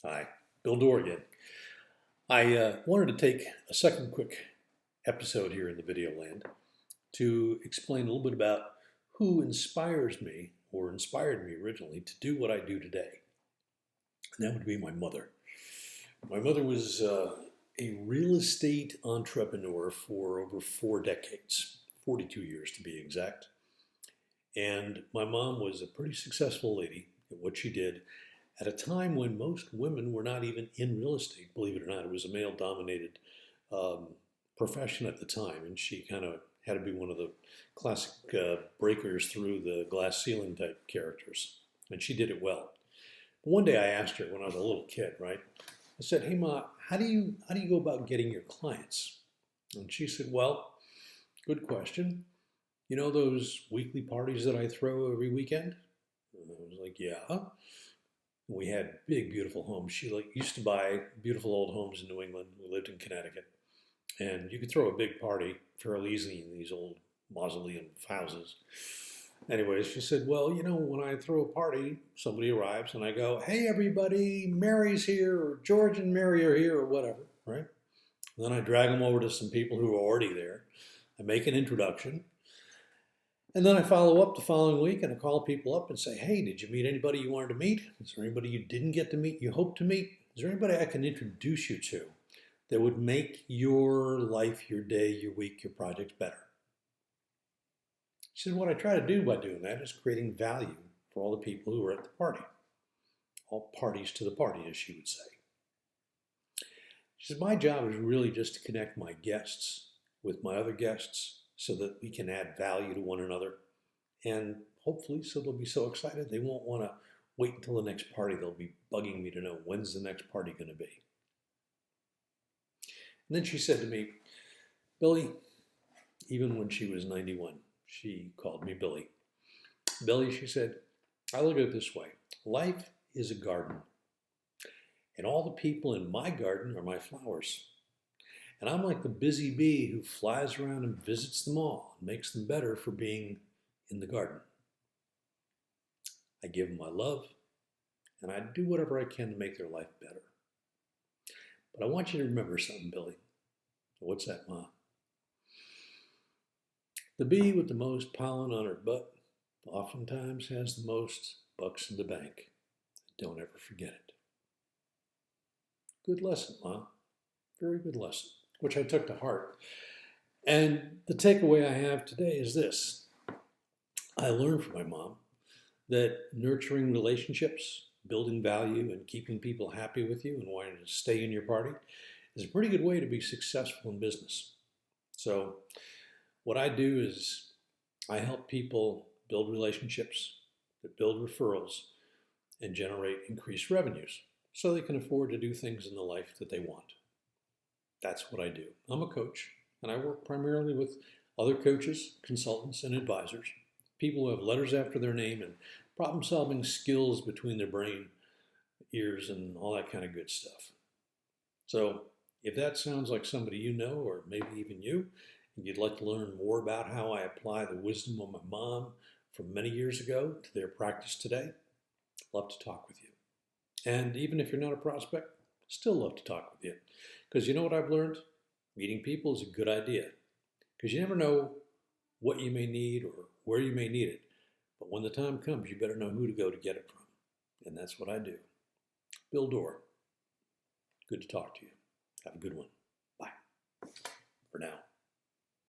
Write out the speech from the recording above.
Hi, Bill Dorr again. I wanted to take a second quick episode here in the video land to explain a little bit about who inspires me or inspired me originally to do what I do today. And that would be my mother. My mother was a real estate entrepreneur for over 4 decades, 42 years to be exact. And my mom was a pretty successful lady at what she did at a time when most women were not even in real estate, believe it or not. It was a male dominated um, profession at the time, and she kind of had to be one of the classic breakers through the glass ceiling type characters, and she did it well. But one day I asked her when I was a little kid, right? I said, "Hey Ma, how do you go about getting your clients?" And she said, "Well, good question. You know those weekly parties that I throw every weekend?" And I was like, "Yeah." We had big, beautiful homes. She used to buy beautiful old homes in New England. We lived in Connecticut, and you could throw a big party fairly easily in these old mausoleum houses. Anyways, she said, "Well, when I throw a party, somebody arrives, and I go, 'Hey, everybody, Mary's here, or George and Mary are here, or whatever,' right? And then I drag them over to some people who are already there. I make an introduction, and then I follow up the following week and I call people up and say, 'Hey, did you meet anybody you wanted to meet? Is there anybody you didn't get to meet you hope to meet? Is there anybody I can introduce you to that would make your life, your day, your week, your projects better?'" She said, "What I try to do by doing that is creating value for all the people who are at the party, all parties to the party, as she would say." She said, "My job is really just to connect my guests with my other guests so that we can add value to one another. And hopefully, so they'll be so excited they won't want to wait until the next party. They'll be bugging me to know when's the next party going to be." And then she said to me, "Billy," even when she was 91, she called me Billy. "Billy," she said, "I look at it this way. Life is a garden. And all the people in my garden are my flowers. And I'm like the busy bee who flies around and visits them all and makes them better for being in the garden. I give them my love, and I do whatever I can to make their life better. But I want you to remember something, Billy." "What's that, Ma?" "The bee with the most pollen on her butt oftentimes has the most bucks in the bank. Don't ever forget it." Good lesson, Ma. Very good lesson, which I took to heart. And the takeaway I have today is this. I learned from my mom that nurturing relationships, building value, and keeping people happy with you and wanting to stay in your party is a pretty good way to be successful in business. So, what I do is I help people build relationships that build referrals and generate increased revenues so they can afford to do things in the life that they want. That's what I do. I'm a coach, and I work primarily with other coaches, consultants, and advisors, people who have letters after their name and problem-solving skills between their brain, ears, and all that kind of good stuff. So if that sounds like somebody you know, or maybe even you, and you'd like to learn more about how I apply the wisdom of my mom from many years ago to their practice today, I'd love to talk with you. And even if you're not a prospect, still love to talk with you. Because you know what I've learned? Meeting people is a good idea. Because you never know what you may need or where you may need it. But when the time comes, you better know who to go to get it from. And that's what I do. Bill Dorr, good to talk to you. Have a good one.